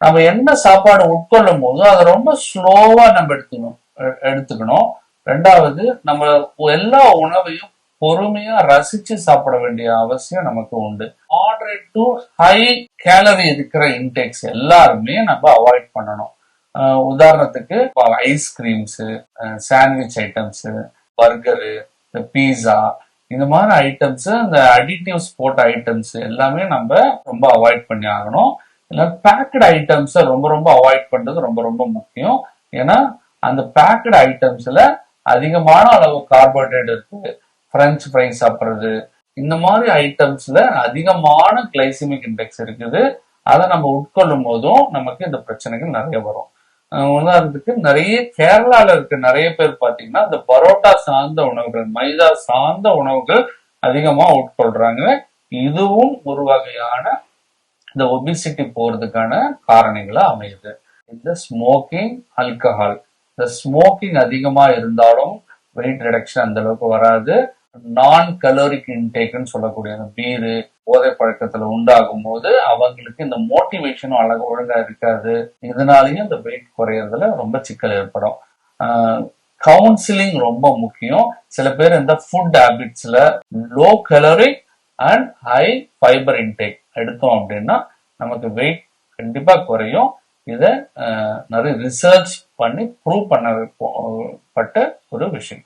நம்ம என்ன சாப்பாடு உட்கொள்ளும் போது அதை ரொம்ப ஸ்லோவா நம்ம எடுத்துக்கணும். ரெண்டாவது, நம்ம எல்லா உணவையும் பொறுமையா ரசிச்சு சாப்பிட வேண்டிய அவசியம் நமக்கு உண்டு. மாடரேட் டு ஹை கேலரி இருக்கிற இன்டேக்ஸ் எல்லாருமே நம்ம அவாய்ட் பண்ணணும். உதாரணத்துக்கு ஐஸ்கிரீம்ஸ், சாண்ட்விச் ஐட்டம்ஸ், பர்கரு, பீஸா, இந்த மாதிரி ஐட்டம்ஸ், அந்த அடிட்டிவ்ஸ் போட்ட ஐட்டம்ஸ் எல்லாமே நம்ம ரொம்ப அவாய்ட் பண்ணி ஆகணும். இல்லை பேக்கடு ஐட்டம்ஸை ரொம்ப ரொம்ப அவாய்ட் பண்றது ரொம்ப ரொம்ப முக்கியம். ஏன்னா அந்த பேக்கடு ஐட்டம்ஸ்ல அதிகமான அளவு கார்போஹைட்ரேட் இருக்கு. பிரெஞ்சு ஃப்ரை சாப்பிட்றது, இந்த மாதிரி ஐட்டம்ஸ்ல அதிகமான கிளைசிமிக் இண்டெக்ஸ் இருக்குது. அதை நம்ம உட்கொள்ளும் போதும் நமக்கு இந்த பிரச்சனைகள் நிறைய வரும். உதாரணத்துக்கு நிறைய கேரளால இருக்க நிறைய பேர் பாத்தீங்கன்னா இந்த பரோட்டா சார்ந்த உணவுகள், மைதா சார்ந்த உணவுகள் அதிகமா உட்கொள்றாங்க. இதுவும் ஒரு வகையான இந்த ஒபிசிட்டி போறதுக்கான காரணங்களா அமையுது. இந்த ஸ்மோக்கிங், ஆல்கஹால், இந்த ஸ்மோக்கிங் அதிகமா இருந்தாலும் வெயிட் ரிடக்ஷன் அந்த அளவுக்கு வராது. நான் கலோரிக் இன்டேக்னு சொல்லக்கூடிய பீரு, போதை பழக்கத்துல உண்டாகும் போது அவங்களுக்கு இந்த மோட்டிவேஷனும் ஒழுங்கா இருக்காது. இதனாலயும் இந்த வெயிட் குறையறதுல ரொம்ப சிக்கல் ஏற்படும். கவுன்சிலிங் ரொம்ப முக்கியம். சில பேர் இந்த ஃபுட் ஹேபிட்ஸ்ல low caloric and high fibre intake எடுத்தோம் அப்படின்னா நமக்கு வெயிட் கண்டிப்பா குறையும். இத நிறைய ரிசர்ச் பண்ணி ப்ரூவ் பண்ணப்பட்ட ஒரு விஷயம்.